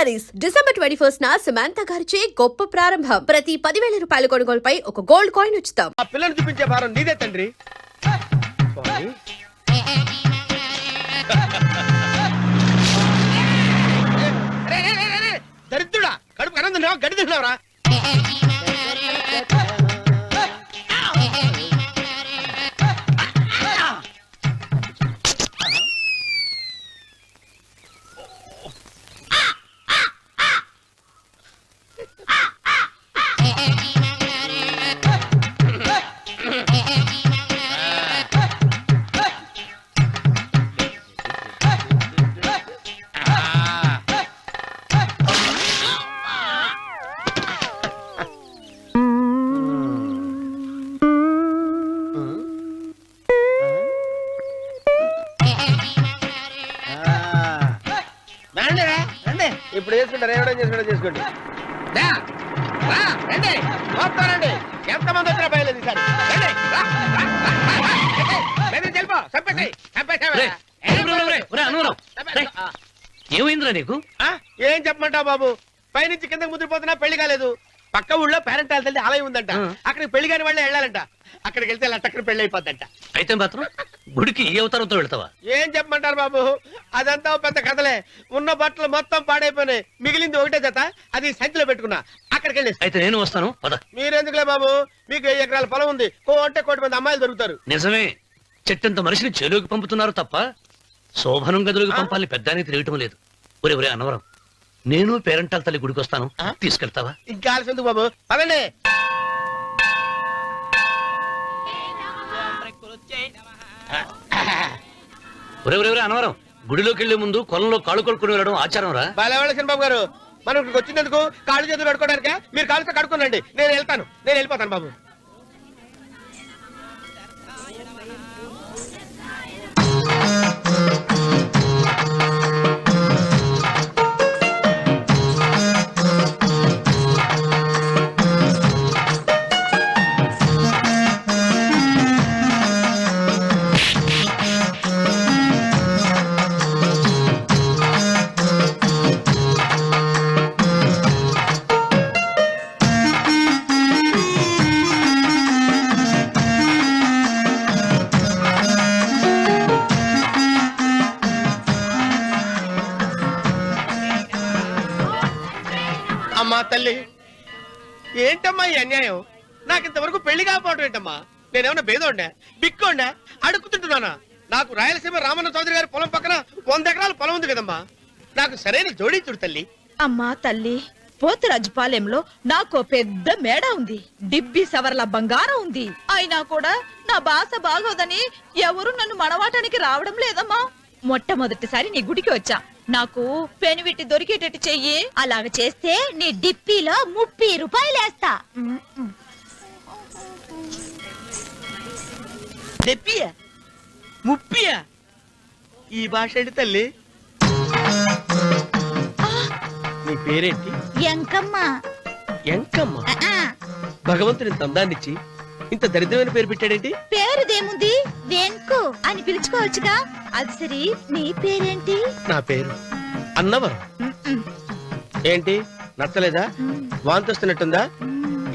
Saris December 21 Samantha గారిచే గొప్ప ప్రారంభం. ప్రతి 10,000 రూపాయల కొనుగోలుపై ఒక గోల్డ్ కాయిన్ ఉచితం. ఆ పిల్లని చూపించే భారం నీదే తండ్రి. దరిద్రుడా, కడుపు కనందున్నావా, గడి తిన్నావరా? ఇప్పుడు చేసుకుంటారు, ఏమైనా చేసుకుంటా చేసుకోండి. రండి, ఎంతమంది వచ్చినా బయలేదు ఈసారి. ఏమైందిరా నీకు? ఏం చెప్పమంటావు బాబు, పైనుంచి కిందకి ముద్రపోతున్నా పెళ్లి కాలేదు. పక్క ఊళ్ళో పేరెంట్ తల్లి ఆలయం ఉందంట, అక్కడికి పెళ్లి కాని వాళ్ళే వెళ్ళాలంట. అక్కడికి వెళ్తే లట్టక్కన పెళ్లి అయిపోద్దంట. అయితే మాత్రం గుడికి ఏ అవతారంతో వెళ్తావా? ఏం చెప్పమంటారు బాబు, అదంతా పెద్ద కథలే. ఉన్న బట్టలు మొత్తం పాడైపోయినాయి, మిగిలింది ఒకటే జత, అది సంచిలో పెట్టుకున్నా. అక్కడికి వెళ్ళి అయితే నేను వస్తాను. మీరెందుకులే బాబు, మీకు 10 ఎకరాల పొలం ఉంది, అంటే 1 మంది అమ్మాయిలు దొరుకుతారు. నిజమే, చెట్టంత మనిషిని చేలోకి పంపుతున్నారు తప్ప శోభనం గదులకు పంపాలని పెద్దానికి తెలియటం లేదు. ఒరే అన్నవరం, నేను పేరెంటాల తల్లి గుడికి వస్తాను, తీసుకెళ్తావా? ఇంకా ఆలస్యం బాబు, పదండి. ఒరే అన్నవరం, గుడిలోకి వెళ్లే ముందు కొలంలో కాళ్ళు కొడుకుని వెళ్ళడం ఆచారం రా. బాలవాళ్ళ బాబు గారు, మనం ఇక్కడికి వచ్చినందుకు కాళ్ళు చేతులు కడుక్కోవడానికే. మీరు కాళ్ళతో కడుక్కోనండి, నేను వెళ్తాను, నేను వెళ్ళిపోతాను బాబు. అమ్మా తల్లి, ఏంటమ్మా ఈ అన్యాయం? నాకు ఇంతవరకు పెళ్లి కాకపోవడం ఏంటమ్మా? నేనేమన్నా బేదోండా, బిక్కోండా, అడుగుతుంటున్నానా? నాకు రాయలసీమ రామన్న చౌదరి గారి పొలం పక్కన 100 ఎకరాల పొలం ఉంది కదమ్మా. నాకు సరైన జోడించుడు తల్లి. అమ్మా తల్లి, పోతురాజుపాలెంలో నాకు పెద్ద మేడ ఉంది, డిబ్బి సవర్ల బంగారం ఉంది. అయినా కూడా నా భాష బాగోదని ఎవరు నన్ను మనవాటానికి రావడం లేదమ్మా. మొట్టమొదటిసారి నీ గుడికి వచ్చా, నాకు పెనువిట్టి దొరికేటట్టు చెయ్యి. అలాగ చేస్తే నీ డిప్పిలో 30 రూపాయలు వేస్తా. డెప్పియా, ముప్పియా? ఈ భాష ఏంటి తల్లి? నీ పేరేంటి? ఎంకమ్మ. ఎంకమ్మ? భగవంతుని తందాన్నిచ్చి ఇంత దరిద్రమైన పేరు పెట్టాడేంటి? పేరుదేముంది, వెంకు అని పిలుచుకోవచ్చుగా. అది సరి, నీ పేరేంటి? నా పేరు అన్నవరం. ఏంటి నచ్చలేదా? వాంతొస్తున్నట్టుందా?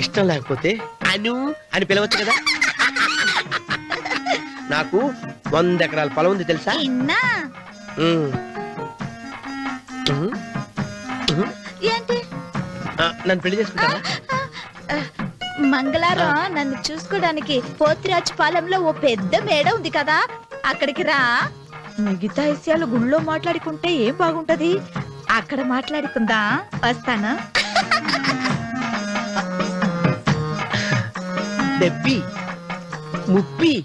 ఇష్టం లేకపోతే అను అని పిలవచ్చు కదా. నాకు 100 ఎకరాల పొలం ఉంది తెలుసా? ఏంటి? నన్ను పెళ్లి చేసుకుంటావా? మంగళవారం నన్ను చూసుకోవడానికి పోతిరాజు పాలెంలో ఓ పెద్ద మేడ ఉంది కదా, అక్కడికి రా. మిగతా విషయాలు గుళ్ళో మాట్లాడుకుంటే ఏం బాగుంటది, అక్కడ మాట్లాడుకుందా. వస్తానా? డెబ్బి, ముప్పి.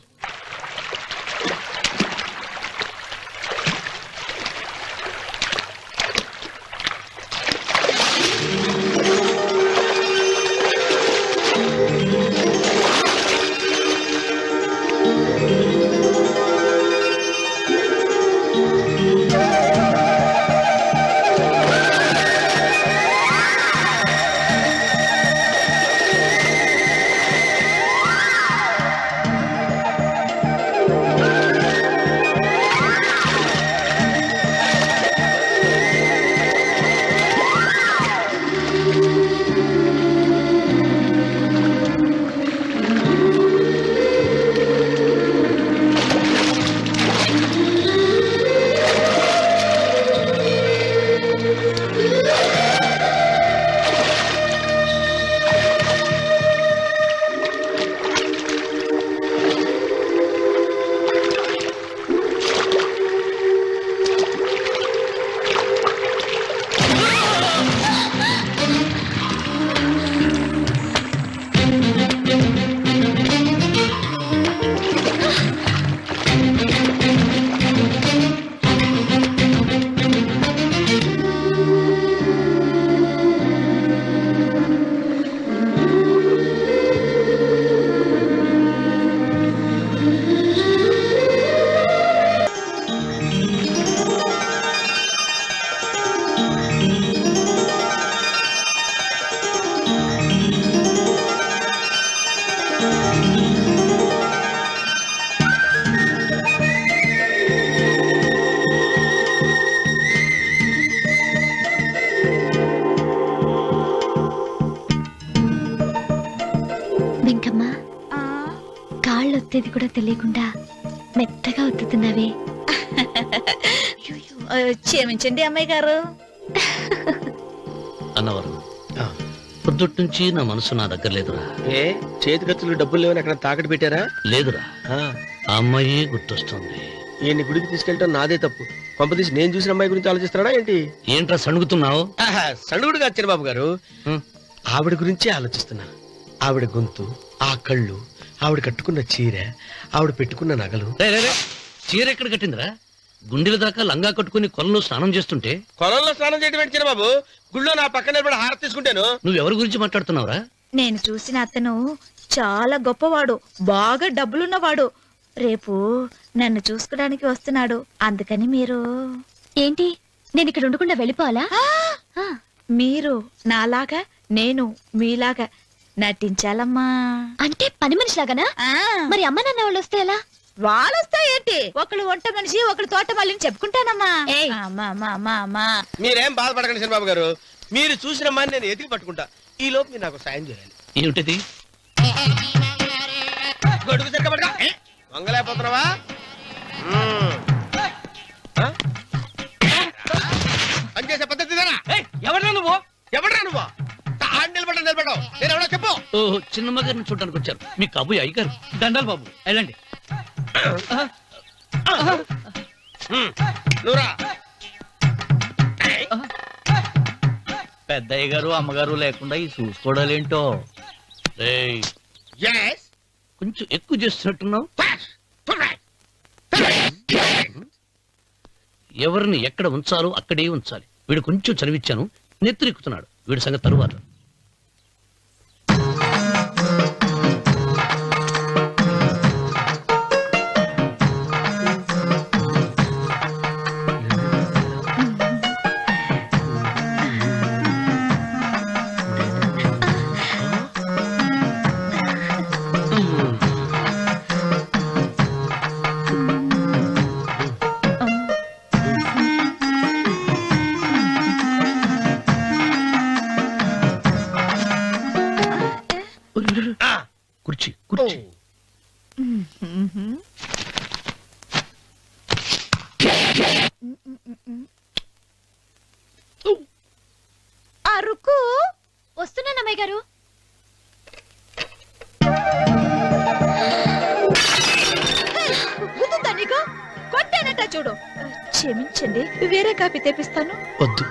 వెంకమ్మ కాళ్ళు ఒత్తేది కూడా తెలియకుండా మెత్తగా ఒత్తుతున్నావే. క్షమించండి అమ్మాయి గారు. అన్నవరం పొద్దుటి నుంచి నా మనసు నా దగ్గర లేదురా. ఏ చేతి ఖర్చులు డబ్బులు లేవని అక్కడ తాకట్టు పెట్టారా? లేదురా, ఆ అమ్మాయి గుర్తొస్తుంది. ఈయన్ని గుడికి తీసుకెళ్ళటం నాదే తప్పు. కొంపదీసి నేను చూసిన అమ్మాయి గురించి ఆలోచిస్తున్నాడా ఏంటి? ఏంట్రా సణుగుతున్నావు? సణుగుడుగా వచ్చాను బాబు గారు. ఆవిడ గురించే ఆలోచిస్తున్నా. ఆవిడ గొంతు, ఆ కళ్ళు, ఆవిడ కట్టుకున్న చీర, ఆవిడ పెట్టుకున్న నగలు. చీర ఎక్కడ కట్టిందిరా? గుండెల దాకా లంగా కట్టుకుని కొలంలో స్నానం చేస్తుంటే. కొలంలో స్నానం చేయడం ఏంటి బాబు? గుళ్ళో నా పక్కన నిలబడి హారతి తీసుకుంటాను. నువ్వెవరి గురించి మాట్లాడుతున్నావురా? నేను చూసిన అతను చాలా గొప్పవాడు, బాగా డబ్బులున్నవాడు. రేపు నన్ను చూసుకోడానికి వస్తున్నాడు. అందుకని మీరు ఏంటి, నేను ఇక్కడ ఉండకుండా వెళ్ళిపోవాలా? మీరు నాలాగా, నేను మీలాగా నటించాలమ్మా. అంటే పని మనిషిలాగానా? మరి అమ్మ నాన్న వాళ్ళు వస్తే ఎలా? వాళ్ళొస్తా ఏంటి, ఒకళ్ళు వంట మనిషి, ఒకళ్ళు తోట మళ్ళీ చెప్పుకుంటానమ్మా. మీరేం బాధపడకండి చంద్రబాబు గారు. మీరు చూసిన అమ్మాయిని నేను ఎతికి పట్టుకుంటా. ఈ లోపు మీరు నాకు సాయం చేయాలి. ఏమిటిది? గొడుగు సరిగ్గా వంగలేకపోతున్నావా? పనిచేసే పద్ధతి ఎవరా నువ్వు? ఎవడరా నువ్వు? నిలబడ్డావు నేను ఎవడో చెప్పు. ఓ చిన్నమ్మ గారిని చూడడానికి వచ్చారు. మీ కాబోయే అయ్యగారు. దండాలు బాబు, వెళ్ళండి. నువ్వురా. పెద్దయ్య గారు అమ్మగారు లేకుండా ఈ చూసుకోవడాలేంటో. రేయ్, Yes. కొంచెం ఎక్కువ చేస్తున్నట్టున్నావు. ఎవరిని ఎక్కడ ఉంచాలో అక్కడే ఉంచాలి. వీడు కొంచెం చదివిచ్చాను, నెత్తిరెక్కుతున్నాడు. వీడి సంగతి తరువాత. కుర్చీ కుర్చీ. అరుకు వస్తున్నాను అమ్మాయి గారు. కొట్టానట చూడు. క్షమించండి, వేరే కాపీ తెప్పిస్తాను. వద్దు.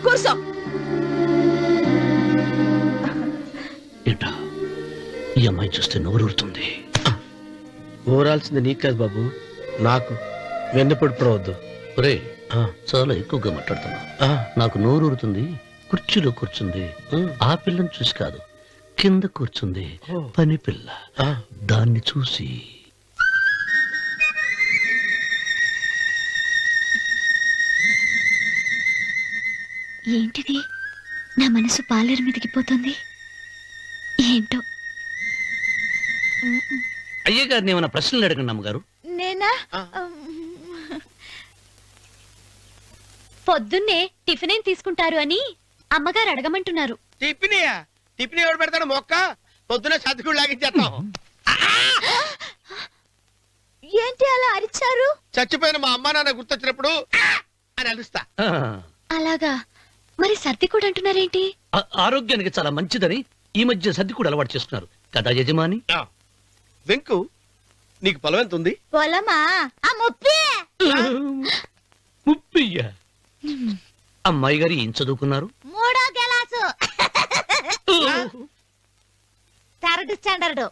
కూర్చో. ఏంటా, ఈ అమ్మాయి చూస్తే నోరూరుతుంది. ఊరాల్సింది నీకు కాదు బాబు, నాకు. వెన్నపడిపోవద్దు. ఒరే, చాలా ఎక్కువగా మాట్లాడుతున్నా. నాకు నోరూరుతుంది. కుర్చీలో కూర్చుంది. ఆ పిల్లని చూసి కాదు, కింద కూర్చుంది పని పిల్ల. దాన్ని చూసి ఏంటిది, నా మనసు పాలేరు మీదకి పోతుంది. ఏంటో. అయ్య గారిని ఏమైనా ప్రశ్నలు అడగండి అమ్మగారు. నేనా? పొద్దున్నే టిఫిన్ ఏం తీసుకుంటారు అని అమ్మగారు అడగమంటున్నారు. టిఫినియా? టిఫిన్ ఎవడు పెడతాడు? మొక్క పొద్దున సతికుడు లాగించేస్తాం. ఏంటి అలా అరిచారు? చచ్చిపోయిన మా అమ్మా నాన్న గుర్తొచ్చినప్పుడు అని అలుస్తా. అలాగా? మరి సర్ది కూడా అంటున్నారేంటి? ఆరోగ్యానికి చాలా మంచిదని ఈ మధ్య సర్ది కూడా అలవాటు చేస్తున్నారు కదా యజమాని. వెంకు, నీకు పొలం ఎంత ఉంది? పొలమా? ఆ ముప్పి. ముప్పయ్యా? అమ్మాయి గారు ఏం చదువుకున్నారు? 3వ క్లాసు థర్డ్ స్టాండర్డ్.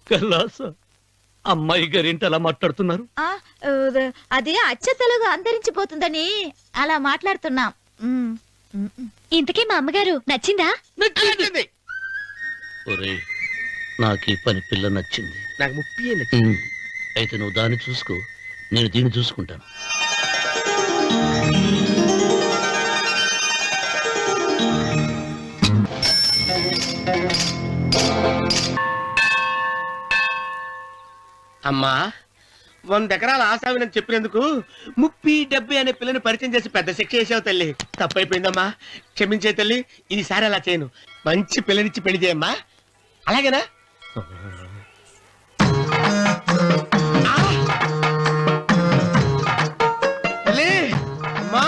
కలాస. అమ్మాయి గారు ఏంటి అలా మాట్లాడుతున్నారు? అది అచ్చ తెలుగు అంతరించిపోతుందని అలా మాట్లాడుతున్నాం. ఇంతకీ మా అమ్మగారు నచ్చిందా? నచ్చింది. ఒరేయ్, నాకు ఈ పని పిల్ల నచ్చింది. నాకు 30 నచ్చింది. అయితే నువ్వు దాన్ని చూసుకో, నేను దీన్ని చూసుకుంటాను. అమ్మా 100 ఎకరాల ఆశావినని చెప్పినందుకు 30-70 అనే పిల్లని పరిచయం చేసి పెద్ద శిక్ష చేసావు తల్లి. తప్పైపోయిందమ్మా, క్షమించే తల్లి. ఈసారి అలా చేయను. మంచి పిల్లనిచ్చి పెళ్లి చేయమ్మా. అలాగేనా? తల్లి, అమ్మా.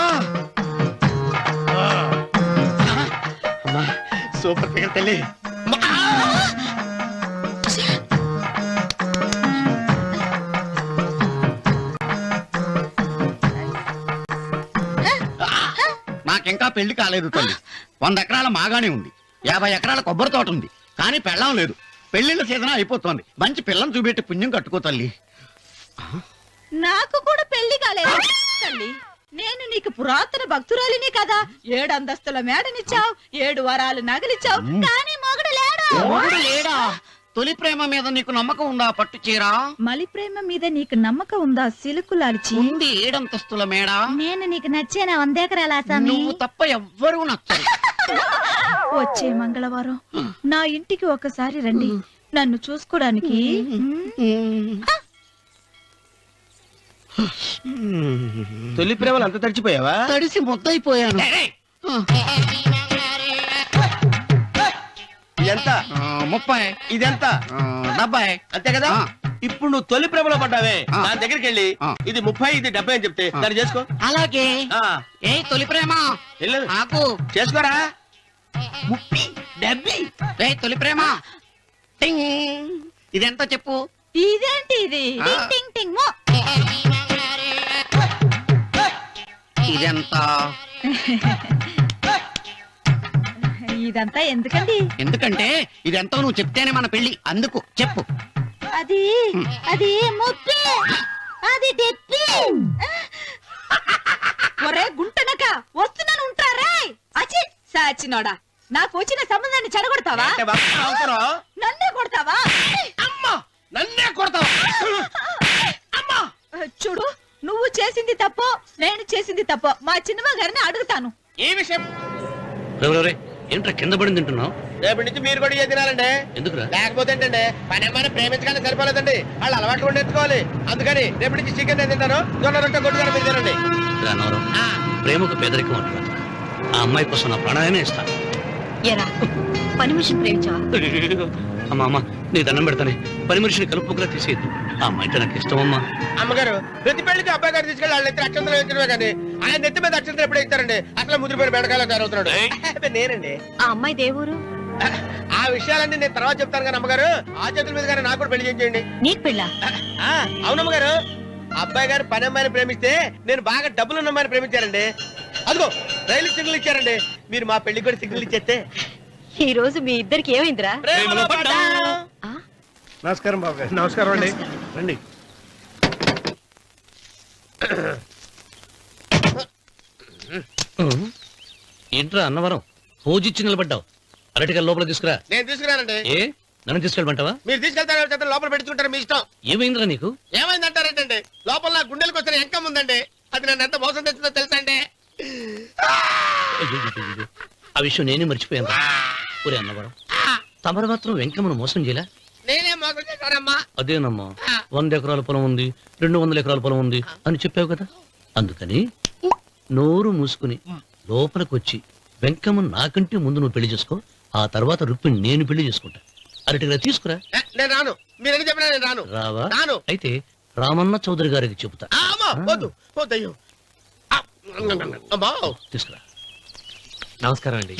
అమ్మా, సూపర్ ఫిగర్ తల్లి. నాకింకా పెళ్లి కాలేదు తల్లి. 100 ఎకరాల మాగానే ఉంది, 50 ఎకరాల కొబ్బరి తోట ఉంది, కానీ పెళ్ళం లేదు. పెళ్లిళ్ళ సీజన్ అయిపోతుంది. మంచి పిల్లని చూపెట్టి పుణ్యం కట్టుకో తల్లి. నాకు కూడా పెళ్లి కాలేదు తల్లి. నేను నీకు పురాతన భక్తురాలిని కదా. 7 అంతస్తుల మేడనిచ్చావు, 7 వరాలు నగలిచ్చావు, కానీ మొగుడు లేడు. మొగుడు లేడా? తొలి ప్రేమ మీద నీకు నమ్మకం ఉందా? పట్టు చీర. మలి ప్రేమ మీద నీకు నమ్మకం ఉందా? సిలుకులాల్చి ఉంది 7 అంతస్తుల మేడ. నేను నీకు నచ్చేనా 100 ఎకరాల ఆసామి? నువ్వు తప్ప ఎవ్వరూ నచ్చరు. వచ్చే మంగళవారం నా ఇంటికి ఒకసారి రండి, నన్ను చూసుకోడానికి. తొలి ప్రేమలు అంత తడిచిపోయావా? తడిసి ముద్దయిపోయాను. ఇదెంత? 30. ఇదెంత? 70. అంతే కదా. ఇప్పుడు నువ్వు తొలి ప్రేమలో పడ్డావే, దాని దగ్గరికి వెళ్ళి ఇది 30 ఇది 70 అని చెప్తే దాన్ని చేసుకో. అలాగే. ఆ, ఏ తొలి ప్రేమ వెళ్ళు. నాకు చేసుకోరా. 30, 70. ఏ తొలి ప్రేమ టింగ్. ఇదెంత చెప్పు. ఇదేంటి ఇది? ఆ. టింగ్ టింగ్ మో. ఇదెంత? ఇదంతా ఎందుకండి? ఎందుకంటే ఇదెంతో నువ్వు చెప్తేనే మన పెళ్లి. అందుకు చెప్పు. అది అది 30, అది 70. ఒరే గుంటనక, వస్తున్నాను ఉంటారా? అచి సాచినోడా, నాకు వచ్చిన సంబంధాన్ని చెడగొడతావా? అంటే బాబు అవసరం. నన్నే కొడతావా? అమ్మా, నన్నే కొడతావా? అమ్మా, చూడు, నువ్వు చేసింది తప్పో నేను చేసింది తప్పో మా చిన్నమ్మ గారిని అడుగుతాను. ఈ విషయం రేయ్, ఏంట్రా కింద పడింది తింటున్నావు? రేపటి నుంచి మీరు కూడా ఇదే తినాలండి. ఎందుకురా? లేకపోతే ఏంటండి, పని ఏమైనా ప్రేమించగానే సరిపోలేదండి, వాళ్ళు అలవాట్లు కూడా నేర్చుకోవాలి. అందుకని రేపటి నుంచి చికెన్ నేను తింటాను, జొన్న రొట్టె గొడ్డు మీరు తినండి. ఇలా నవరం. ఆ, ప్రేమకు పేదరికం అంటారు. ఆ అమ్మాయి కోసం నా ప్రాణాయనే ఇస్తా. ఎరా పని మనిషిని ప్రేమించావా? అమ్మా అమ్మ, నీ దండం పెడతానే. పని మనిషిని కలుపుకులా తీసేయద్దు. ఆ అమ్మాయి అంటే నాకు ఇష్టం అమ్మా. అమ్మగారు ప్రతి పెళ్లికి అబ్బాయి గారు తీసుకెళ్ళి వాళ్ళ ఎత్తి అక్షంతలు వేయించడమే కానీ ఆయన నెత్తి మీద అక్షంతలు ఎప్పుడే ఇస్తారండి. అసలు ముద్రపోయిన బెడకాయలు తయారవుతున్నాడు. నేనండి. ఆ అమ్మాయి దేవురు. ఆ విషయాలన్నీ నేను తర్వాత చెప్తాను కానీ అమ్మగారు, ఆ చేతుల మీద కానీ నాకు కూడా పెళ్లి చేయండి. నీకు పెళ్ళా? అవునమ్మగారు, అబ్బాయి గారు పని అమ్మాయిని ప్రేమిస్తే నేను బాగా డబ్బులున్న అమ్మాయిని ప్రేమించారండి. అదిగో రైలు సిగ్నల్ ఇచ్చారండి. మీరు మా పెళ్లికి కూడా సిగ్నల్ ఇచ్చేస్తే. ఈ రోజు మీ ఇద్దరికి ఏమైందిరా? ప్రేమలో పడ్డాం. నమస్కారం బాబు గారు. నమస్కారం అండి. రండి. ఏంట్రా అన్నవరం పూజిచ్చి నిలబడ్డావు? అరటిగా లోపల తీసుకురా. నేను తీసుకురానండి. ఏ నన్ను తీసుకెళ్ళమంటావా? మీరు తీసుకెళ్తారు, లోపల పెట్టుకుంటారు, మీ ఇష్టం. ఏమైందిరా నీకు? ఏమైందంటారేంటండి, లోపల నా గుండెలకు వచ్చిన ఎంకం ఉందండి. అది నన్ను ఎంత మోసం తెచ్చిందో తెలుసా అండి. అయ్యయ్యయ్యయ్యో. ఆ విషయం నేనే మర్చిపోయాను. ఒరే అన్నవరం, తమరు మాత్రం వెంకమ్మను మోసం చేయలే? నేనే మోసం చేశానమ్మా. అదేనమ్మా, 100 ఎకరాల పొలం ఉంది, 200 ఎకరాల పొలం ఉంది అని చెప్పావు కదా. అందుకని నోరు మూసుకుని లోపలికి వచ్చి వెంకమ్మను నాకంటే ముందు నువ్వు పెళ్లి చేసుకో. ఆ తర్వాత రుక్మిణి నేను పెళ్లి చేసుకుంటా. అరటిగా తీసుకురా. నేను రాను, మీరని చెప్పినా నేను రాను. రావా? రాను. అయితే రామన్న చౌదరి గారికి చెబుతా. అమ్మా, వద్దు వద్దయ్యో. అమ్మా, తీసుకురా. నమస్కారం అండి.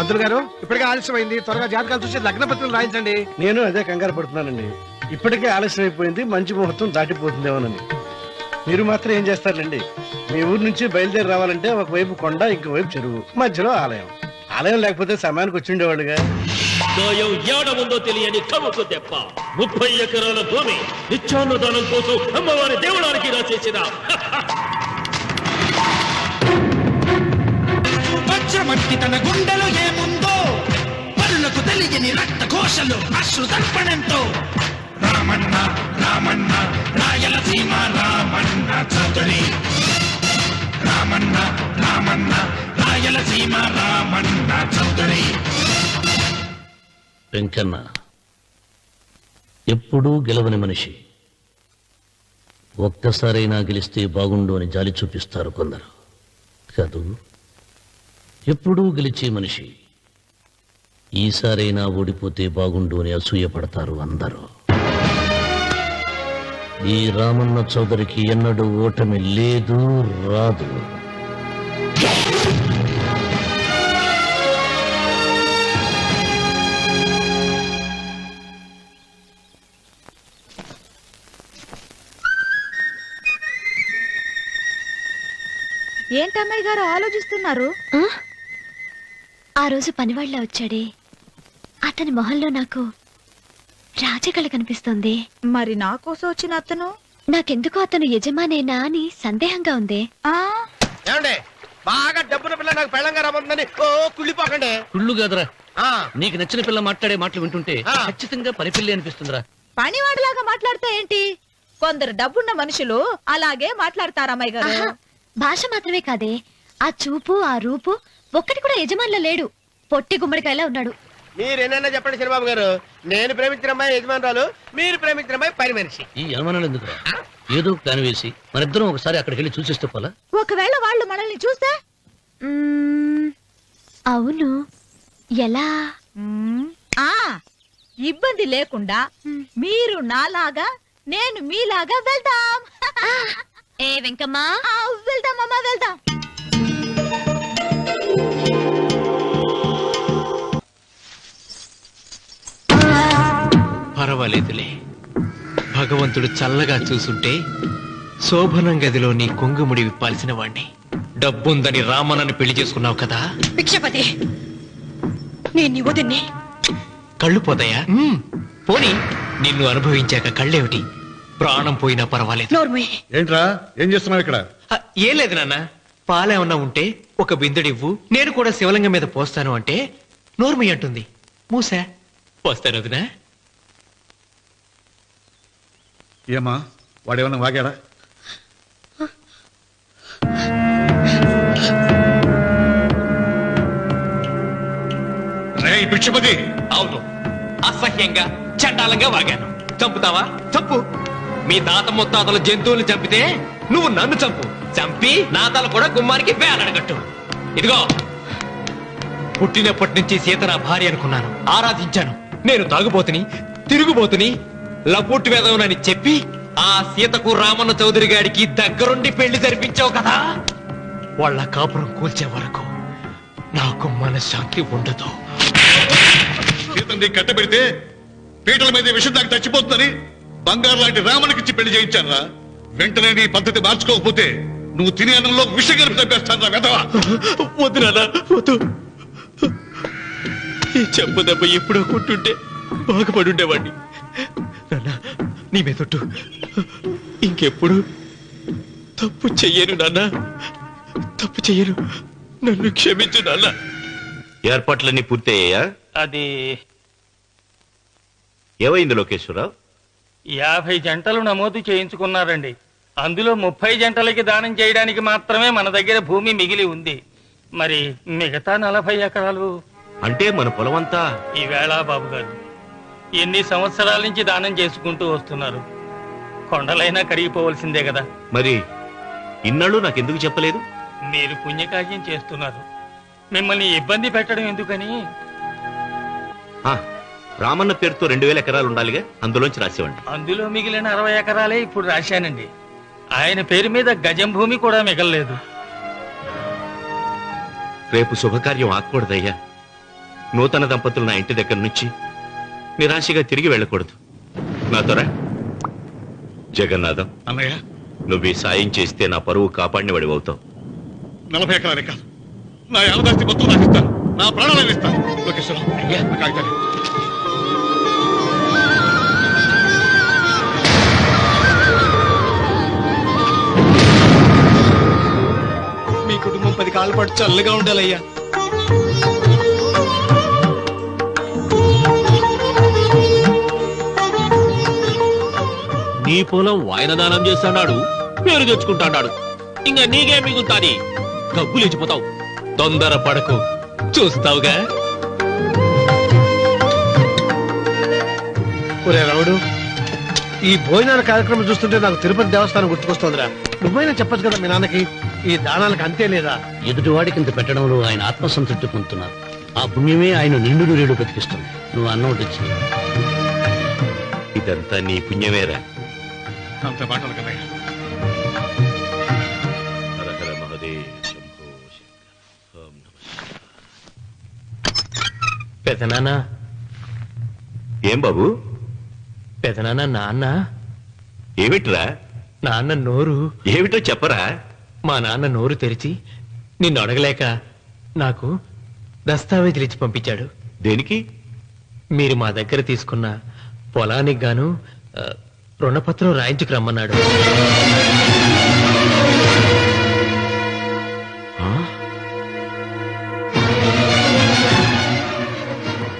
పంతులు గారు ఇప్పటికే ఆలస్యమైంది, త్వరగా జాతకాలు చూసి లగ్న పత్రికలు రాయించండి. నేను అదే కంగారు పడుతున్నానండి. ఇప్పటికే ఆలస్యం అయిపోయింది, మంచి ముహూర్తం దాటిపోతుందేమోనని. మీరు మాత్రం ఏం చేస్తారండి? మీ ఊరు నుంచి బయలుదేరి రావాలంటే ఒకవైపు కొండ, ఇంకోవైపు చెరువు, మధ్యలో ఆలయం. ఆలయం లేకపోతే సమయానికి వచ్చి ఉండేవాడుగా. గాయం ఏడముందో తెలియని కవుకు దెబ్బ 30 ఎకరాల భూమి నిత్యాన్నదానం కోసం అమ్మవారి దేవుడానికి రాసేసిన పచ్చమట్టి తన గుండెలో ఏముందో పరులకు తెలియని రక్త ఘోషలు అశ్రు తర్పణంతో రామన్న రామన్న రాయలసీమ రామన్న చౌదరి రామన్న రామన్న రాయలసీమ రామన్న చౌదరి. వెంకన్న ఎప్పుడూ గెలవని మనిషి. ఒక్కసారైనా గెలిస్తే బాగుండు అని జాలి చూపిస్తారు కొందరు. కాదు, ఎప్పుడూ గెలిచే మనిషి. ఈసారైనా ఓడిపోతే బాగుండు అని అసూయపడతారు అందరూ. ఈ రామన్న చౌదరికి ఎన్నడూ ఓటమి లేదు, రాదు. ఏంటమ్మాయి గారు ఆలోచిస్తున్నారు? ఆ రోజు పనివాళ్ళ వచ్చాడే, అతని మొహంలో నాకు రాజకళ కనిపిస్తుంది. మరి నా కోసం వచ్చిన అతను? నాకెందుకో అతను యజమానేనా అని సందేహంగా ఉంది. ఏమండి, బాగా డబ్బున పిల్ల నాకు పెళ్ళంగా రాబోతుందని ఓ కుళ్ళిపోకండి. కుళ్ళు కాదురా, నీకు నచ్చిన పిల్ల మాట్లాడే మాటలు వింటుంటే ఖచ్చితంగా పని పిల్లి అనిపిస్తుందిరా. పనివాడిలాగా మాట్లాడతా ఏంటి? కొందరు డబ్బున్న మనుషులు అలాగే మాట్లాడతారమ్మాయి గారు. భాష మాత్రమే కాదే, ఆ చూపు, ఆ రూపు ఒక్కటి కూడా యజమానిలో లేడు. పొట్టి గుమ్మడికాయలా ఉన్నాడు. మీరేనన్నా చెప్పండి శనిబాబు గారు, నేను ప్రేమించిన అమ్మాయి యజమానురాలు, మీరు ప్రేమించిన అమ్మాయి పని మనిషి. ఈ అనుమానాలు ఎందుకురా? ఏదో ప్లాన్ వేసి మనిద్దరం ఒకసారి అక్కడికి వెళ్ళి చూసేస్తే పోలా? ఒకవేళ వాళ్ళు మనల్ని చూస్తే? అవును, ఎలా? ఇబ్బంది లేకుండా మీరు నాలాగా, నేను మీలాగా వెళ్దాం. ఏ వెంకమ్మా, వెళ్దాం అమ్మా, వెళ్దాం. పర్వాలేదులే, భగవంతుడు చల్లగా చూసుంటే శోభనం గదిలో నీ కొంగుముడి విప్పాల్సిన వాణ్ణి. డబ్బుందని రామనని పెళ్లి చేసుకున్నావు కదా. భిక్షపతి, నేను వదిన్ని. కళ్ళు పోతాయా? పోనీ, నిన్ను అనుభవించాక కళ్ళేమిటి? ప్రాణం పోయినా పర్వాలేదు. ఏంట్రా, ఏం చేస్తున్నావు ఇక్కడ? ఏం లేదు నాన్న, పాలేమన్నా ఉంటే ఒక బిందెడివ్వు, నేను కూడా శివలింగం మీద పోస్తాను అంటే నోర్మి అంటుంది. మూసా పోస్తాను వదినా. ఏమా, వాడేమన్నా వాగాడా? భిక్షపతి, అవును, అసహ్యంగా చండాలంగా వాగాను. చంపుతావా? చంపు. మీ తాత ముత్తాతలు జంతువులు చంపితే నువ్వు నన్ను చంపు. చంపి నా తల కూడా గుమ్మానికి వేలాడగట్టు. ఇదిగో, పుట్టినప్పటి నుంచి సీత నా భార్య అనుకున్నాను, ఆరాధించాను. నేను తాగుబోతుని, తిరుగుబోతుని, లపుట్టు వేదవునని చెప్పి ఆ సీతకు రామన్న చౌదరి గారికి దగ్గరుండి పెళ్లి జరిపించావు కదా. వాళ్ళ కాపురం కూల్చే వరకు నాకు మనశ్శాంతి ఉండదు. సీతని కట్టబెడితే పీటల మీద విషం దాకా చచ్చిపోతుందని బంగారు లాంటి రామునికిచ్చి పెళ్లి చేయించారా? వెంటనే నీ పద్ధతి మార్చుకోకపోతే నువ్వు తినే అన్నంలో విషం కలిపి చంపేస్తాను వెధవా. వద్దు నాన్న, వద్దు. ఈ చెప్పు దెబ్బ ఎప్పుడో కొట్టుంటే బాగుపడి ఉండేవాడిని. నాన్న, నీ మీదొట్టు, ఇంకెప్పుడు తప్పు చెయ్యను నాన్న, తప్పు చెయ్యను. నన్ను క్షమించు నాన్న. ఏర్పాట్లన్నీ పూర్తయ్యాయా? అది ఏమైంది లోకేశ్వరరావు? 50 జంటలు నమోదు చేయించుకున్నారండి. అందులో 30 జంటలకి దానం చేయడానికి మాత్రమే మన దగ్గర భూమి మిగిలి ఉంది. మరి మిగతా 40 ఎకరాలు అంటే మన పొలమంతా ఈవేళ బాబు గారు ఎన్ని సంవత్సరాల నుంచి దానం చేసుకుంటూ వస్తున్నారు. కొండలైనా కరిగిపోవలసిందే కదా. మరి ఇన్నాళ్ళు నాకెందుకు చెప్పలేదు? మీరు పుణ్యకార్యం చేస్తున్నారు, మిమ్మల్ని ఇబ్బంది పెట్టడం ఎందుకని. రామన్న పేరుతో 2000 ఎకరాలు ఉండాలిగా, అందులోంచి రాసేవండి. అందులో మిగిలిన 60 ఎకరాలే ఇప్పుడు రాశానండి. ఆయన పేరు మీద గజం భూమి కూడా మిగలలేదు. రేపు శుభకార్యం ఆకూడదయ్యా. నూతన దంపతులు నా ఇంటి దగ్గర నుంచి నిరాశగా తిరిగి వెళ్ళకూడదు. నాతోరా జగన్నాథం. అన్నయ్య, నువ్వు ఈ సాయం చేస్తే నా పరువు కాపాడిన వాడివవుతావు. 40 ఎకరాలే కాదు, నా యావదాస్తి మొత్తం నాకు ఇస్తాను, నా ప్రాణాలను ఇస్తాను. లోకేశ్వరరావు, అయ్యా నా కాగితాలు. మీ కుటుంబం 10 కాళ్ళ పాటు చల్లగా ఉండాలయ్యా. నీ పొలం వాయన దానం చేస్తాడు, పేరు తెచ్చుకుంటాడు. ఇంకా నీకే మిగులుతాది, గబ్బు లేచిపోతావు. తొందర పడకు, చూస్తావుగా. ఒరే రావుడు, ఈ భోజనాల కార్యక్రమం చూస్తుంటే నాకు తిరుపతి దేవస్థానం గుర్తుకొస్తోందిరా. నువ్వైనా చెప్పచ్చు కదా మీ నాన్నకి, ఈ దానాలకు అంతే లేదా? ఎదుటివాడికి ఇంత పెట్టడంలో ఆయన ఆత్మసంతృప్తి పొందుతున్నారు. ఆ పుణ్యమే ఆయన నిండు నూరేడు బ్రతికిస్తుంది. నువ్వు అన్నం వడ్డించి. ఇదంతా నీ పుణ్యమేరా. అంత మాటలు కన్నయ్య. హర హర మహదేవ్ శంభో శంకర. ఓం నమః. పెదనాన్న, ఏం బాబు? పెదనాన్న, నాన్న. ఏమిట్రా? నాన్న నోరు. ఏమిటో చెప్పరా. మా నాన్న నోరు తెరిచి నిన్ను అడగలేక నాకు దస్తావేజీలు ఇచ్చి పంపించాడు. దేనికి? మీరు మా దగ్గర తీసుకున్న పొలానికి గాను రుణపత్రం రాయించుకు రమ్మన్నాడు.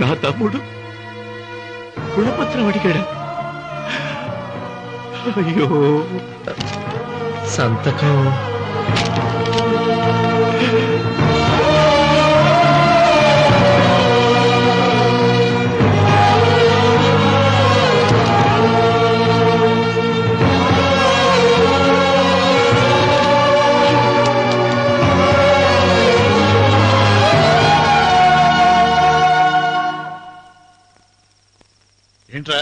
నా తమ్ముడు రుణపత్రం అడిగాడా? అయ్యో, సంతకం ఏంట్రా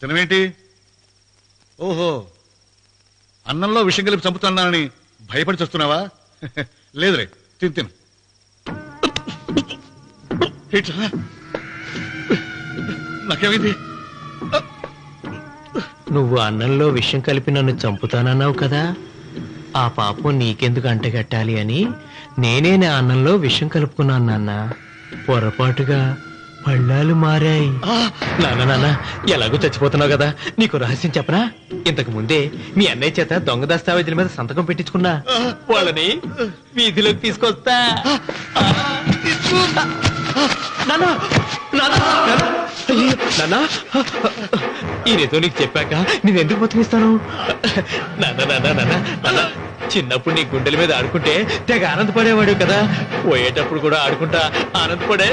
తినవేంటి? ఓహో, అన్నంలో విషం కలిపి చంపుతున్నానని భయపడి చస్తున్నావా? లేదురే, తిను. ఏంట్రా, నాకేమైంది? నువ్వు అన్నంలో విషం కలిపి నన్ను చంపుతానన్నావు కదా, ఆ పాపం నీకెందుకు అంటగట్టాలి అని నేనే నా అన్నంలో విషం కలుపుకున్నాను నాన్న. పొరపాటుగా పళ్ళాలు మారాయి. నాన్న, ఎలాగో చచ్చిపోతున్నావు కదా, నీకు రహస్యం చెప్పనా? ఇంతకు ముందే మీ అన్నయ్య చేత దొంగ దస్తావేజీల మీద సంతకం పెట్టించుకున్నా. వాళ్ళని వీధిలోకి తీసుకొస్తా. ఈ రేతో నీకు చెప్పాక నేను ఎందుకు బతికిస్తాను? నాన్న, చిన్నప్పుడు నీ గుండెల మీద ఆడుకుంటే తెగ ఆనందపడేవాడు కదా, పోయేటప్పుడు కూడా ఆడుకుంటా ఆనందపడే.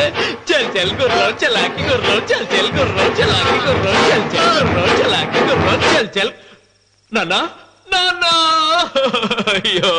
చల్ చల్ గుర్రం చలాకి గుర్రం, చల్ చల్ గుర్రం చలాకి గుర్రం, చల్ చల్ గుర్రం చలాకి గుర్రం, చల్ చల్. నాన్న, అయ్యో.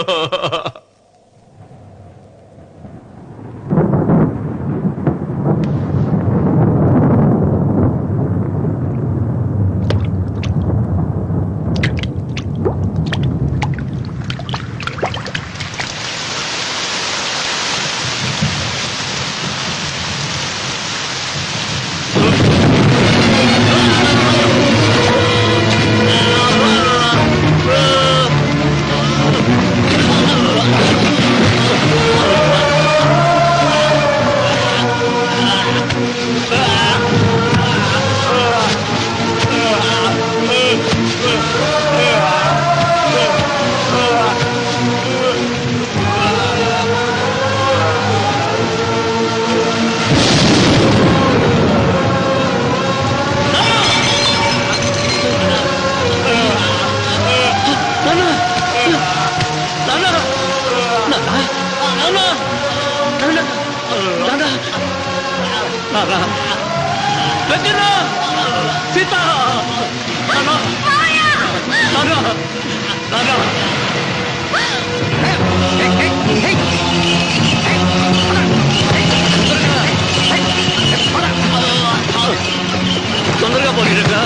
తొందరగా పోనీరా.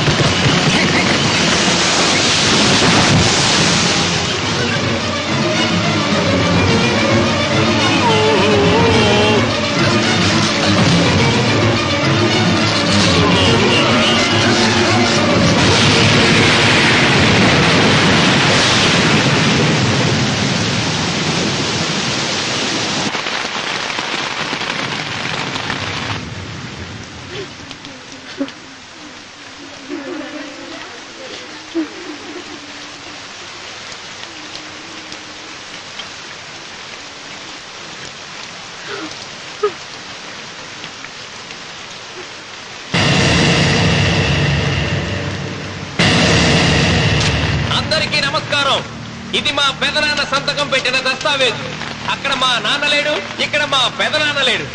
ఇది మా పెదనాన్న సంతకం పెట్టిన దస్తావేజు. అక్కడ మా నాన్న లేడు, ఇక్కడ మా పెదనాన్న లేడు.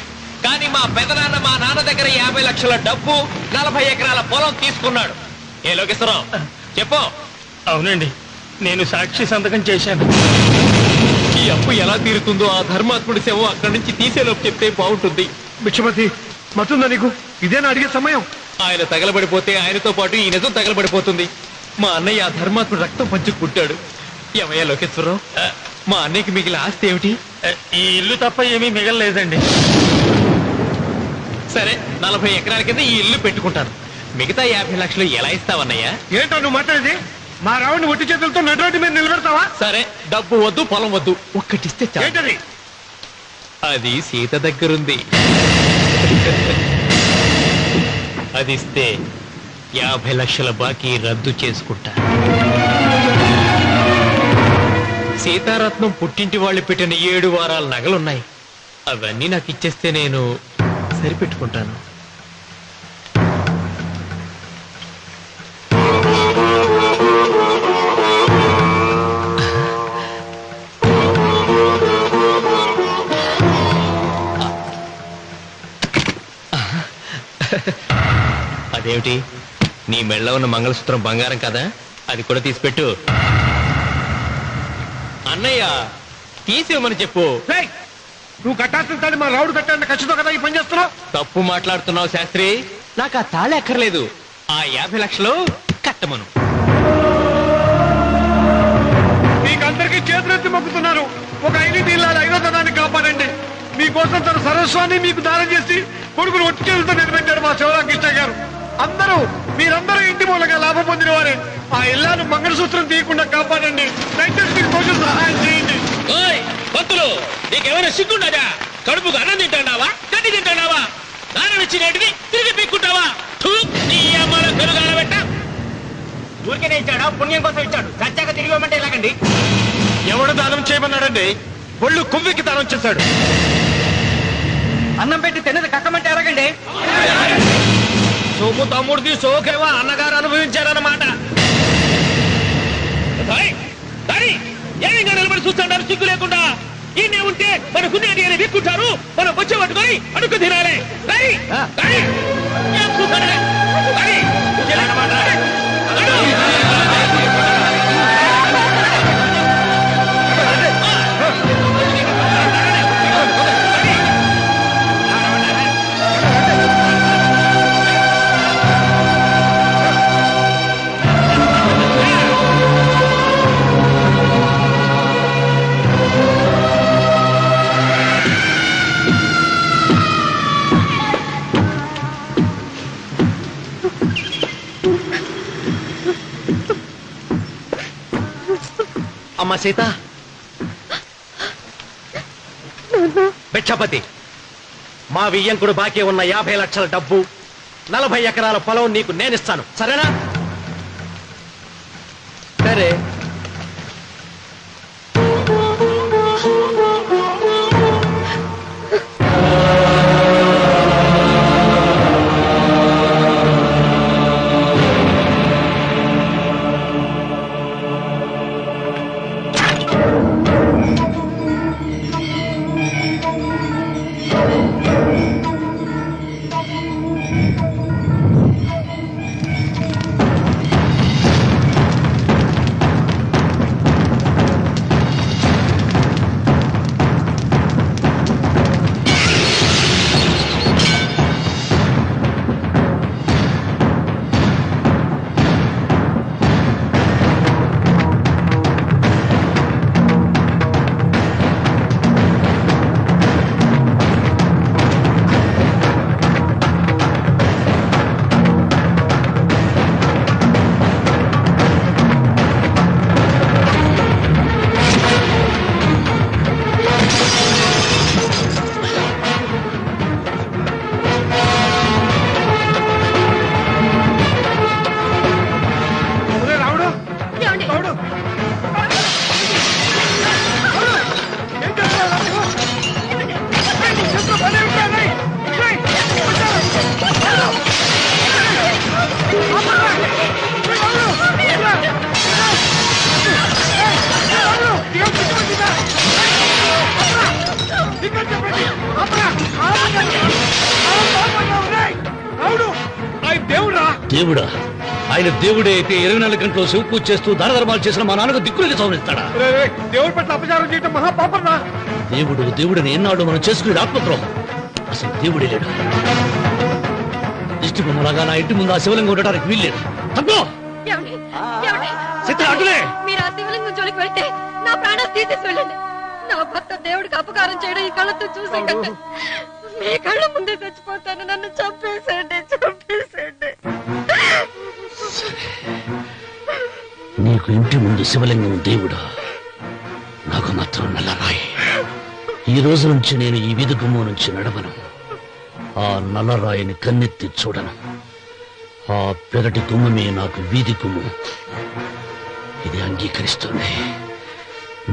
కానీ మా పెదనాన్న మా నాన్న దగ్గర 50 లక్షల డబ్బు, 40 ఎకరాల పొలం తీసుకున్నాడు. ఏ లోకేశ్వరరావు చెప్పు. అవునండి, నేను సాక్షి సంతకం చేశాను. ఈ అప్పు ఎలా తీరుతుందో ఆ ధర్మాత్ముడి శవం అక్కడి నుంచి తీసేలోపు చెప్తే బాగుంటుంది. బిక్షపతి మతుందా నీకు? ఇదేనా అడిగే సమయం? ఆయన తగలబడిపోతే ఆయనతో పాటు ఈ నిజం తగలబడిపోతుంది. మా అన్నయ్య ఆ ధర్మాత్ముడు రక్తం పంచుకుంటాడు. ఏమయ్యా లోకేశ్వరరావు, మా అన్నయ్యకి మిగిలిన ఆస్తి ఏమిటి? ఈ ఇల్లు తప్ప ఏమీ మిగలలేదండి. సరే, 40 ఎకరాల కింద ఈ ఇల్లు పెట్టుకుంటాను. మిగతా 50 లక్షలు ఎలా ఇస్తావన్నయ్యా? ఏంటో నువ్వు మాట్లాడేది? మా రావుని ఒట్టి చేతులతో నడురోడ్డు మీద నిలబెడతావా? సరే, డబ్బు వద్దు, పొలం వద్దు, ఒక్కటిస్తే చాలు. ఏంటది? అది సీత దగ్గరుంది. అది ఇస్తే 50 లక్షల బాకీ రద్దు చేసుకుంటా. సీతారత్నం పుట్టింటి వాళ్ళు పెట్టిన 7 వారాల నగలున్నాయి. అవన్నీ నాకు ఇచ్చేస్తే నేను సరిపెట్టుకుంటాను. అదేమిటి, నీ మెళ్ళ ఉన్న మంగళసూత్రం బంగారం కదా, అది కూడా తీసిపెట్టు. అన్నయ్య తీసేమని చెప్పు. ఏయ్, నువ్వు కట్టాల్సిన తాళి మా రావుడు కట్టాలని ఖచ్చితంగా కదా ఈ పని చేస్తున్నావు. తప్పు మాట్లాడుతున్నావు శాస్త్రి. నాకు ఆ తాళి అక్కర్లేదు, ఆ 50 లక్షలు కట్టమను. మీకందరికీ చేతులెత్తి మొక్కుతున్నారు. ఒక 5 ఇళ్ళ 5వ తనాన్ని కాపాడండి. మీకోసం తన సర్వస్వాన్ని మీకు దానం చేసి కొడుకును ఒట్టి చేతులతో నిలబెట్టారు మా శివరామకృష్ణ గారు. మీరందరూ ఇంటి మూలంగా లాభం పొందిన వారే. ఆ ఇల్లాను మంగళసూత్రం తీయకుండా కాపాడండి. దయచేసి మీకు కొంచెం సహాయం చేయండి. భక్తులు, నీకేమైనా సిగ్గుండదా? కడుపుకు అన్నం తింటాడావా, గడ్డి తింటాడావా? నాన్న ఇచ్చినట్టుని తిరిగి పీక్కుంటావా? నీ అమ్మాల కలుగాల పెట్ట. ఊరికేనే ఇచ్చాడా? పుణ్యం కోసం ఇచ్చాడు. సత్యాక తిరిగి ఇవ్వమంటే ఎలాగండి? ఎవడు దానం చేయమన్నాడండి? ఒళ్ళు కొవ్వెక్కి దానం చేశాడు. అన్నం పెట్టి తిన్నది కక్కమంటే ఎలాగండి? సోము తమ్ముడిది సోకేవా అన్నగారు అనుభవించారన్నమాట. ఏమిగా నిలబడి చూస్తాడారు సిగ్గు లేకుండా? ఈయనే ఉంటే మన గుండె అని విక్కుంటారు, మనం వచ్చే పట్టుకొని అడుగు తినాలి. ఏం చూస్తాడే? అమ్మ సీత, భిక్షపతి, మా వియ్యంకుడు బాకీ ఉన్న 50 లక్షల డబ్బు, 40 ఎకరాల పొలం నీకు నేనిస్తాను, సరేనా? సరే. దేవుడా, ఆయన దేవుడే అయితే 24 గంటలు శివ పూజ చేస్తూ దాన ధర్మాలు చేసిన మా నాన్నకు దిక్కులకి సవరిస్తాడా? దేవుడి పట్ల అపచారం చేయటం మహాపాపం రా. దేవుడిని ఎన్నాళ్ళు మనం చేసుకునే ఆత్మద్రోహం. అసలు దేవుడే లేడు. దిష్టి బొమ్మలాగా నా ఇంటి ముందు ఆ శివలింగం ఉండటానికి వీల్లేదు. తప్పో అటులే. మీరు ఆ శివలింగం జోలికి వెళ్తే నా ప్రాణాలు తీసేసి వెళ్ళండి. నా భర్త దేవుడికి అపకారం చేయడం ఈ కళ్ళతో చూసే కంటే మీ కళ్ళ ముందే చచ్చిపోతాను. నన్ను చంపేసేయండి. నీకు ఇంటి ముందు శివలింగం దేవుడా, నాకు మాత్రం నల్లరాయి. ఈ రోజు నుంచి నేను ఈ వీధి గుమ్మం నుంచి నడవను. ఆ నల్లరాయిని కన్నెత్తి చూడను. ఆ పెరటి గుమ్మమే నాకు వీధి గుమ్మం. ఇది అంగీకరిస్తుంది.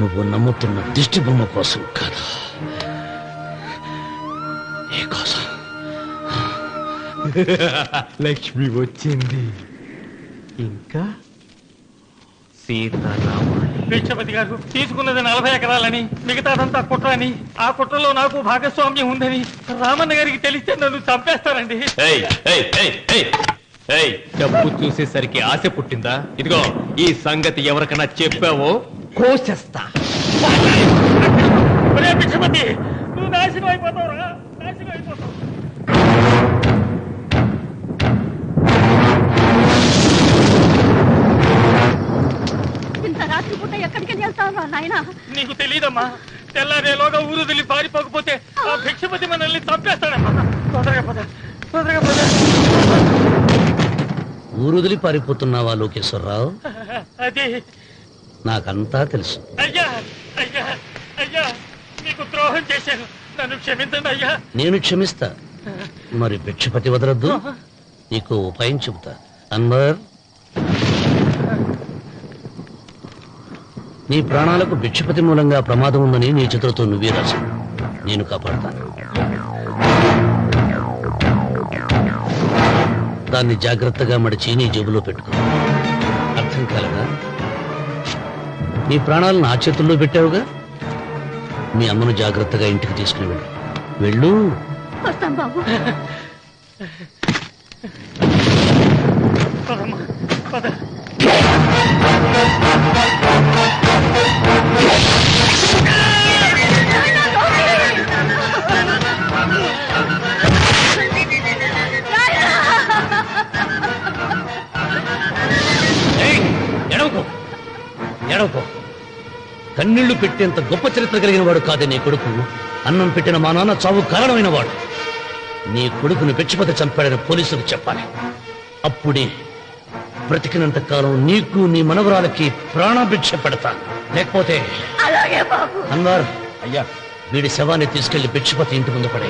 నువ్వు నమ్ముతున్న దిష్టి బొమ్మ కోసం కాదు, నీ కోసం. లక్ష్మి వచ్చింది. ఇంకా సీతారాముడు. భిక్షపతి గారు తీసుకున్నది 40 ఎకరాలని, మిగతాదంతా కుట్ర అని, ఆ కుట్రలో నాకు భాగస్వామ్యం ఉందని రామన్న గారికి తెలిస్తే నన్ను చంపేస్తారండి. డబ్బు చూసేసరికి ఆశ పుట్టిందా? ఇదిగో ఈ సంగతి ఎవరికైనా చెప్పావో కోసేస్తా. ఒరే భిక్షపతి, నువ్వు నాశనం అయిపోతావురా, నాశనం అయిపోతావు. ఇంత రాత్రి పూట ఎక్కడికి వెళ్తావు నాయనా? నీకు తెలీదమ్మా, తెల్లారేలోగా ఊరు వదిలి పారిపోకపోతే ఆ భిక్షపతి మనల్ని చంపేస్తాడమ్మా. తొందరగా పద, తొందరగా పద. ఊరుదిలి పారిపోతున్నావా లోకేశ్వరరావు? అది నాకంతా తెలుసు. అయ్యా అయ్యా అయ్యా, మీకు ద్రోహం చేశాను, నన్ను క్షమించండి అయ్యా. నేను క్షమిస్తా. మరి భిక్షపతి వదలద్దు. నీకు ఉపాయం చెబుతా. అన్వర్, నీ ప్రాణాలకు భిక్షపతి మూలంగా ప్రమాదం ఉందని నీ చేతులతో నువ్వే రాసు. నేను కాపాడతాను. దాన్ని జాగ్రత్తగా మడిచి నీ జేబులో పెట్టుకో. అర్థం కాలగా? నీ ప్రాణాలను నా చేతుల్లో పెట్టావుగా. మీ అమ్మను జాగ్రత్తగా ఇంటికి తీసుకుని వెళ్ళు. వెళ్ళు. వస్తాం బాబు. పదమ్మా, పద. ఎడవకో. కన్నీళ్లు పెట్టేంత గొప్ప చరిత్ర కలిగిన వాడు కాదే నీ కొడుకు. అన్నం పెట్టిన మా నాన్న చావు కారణమైన వాడు. నీ కొడుకును భిక్షపతి చంపాడని పోలీసులకు చెప్పాలి. అప్పుడే బ్రతికినంత కాలం నీకు నీ మనవరాలకి ప్రాణభిక్ష పెడతా. లేకపోతే అన్వర్, అయ్యా, వీడి శవాన్ని తీసుకెళ్లి భిక్షపతి ఇంటి ముందు పడే.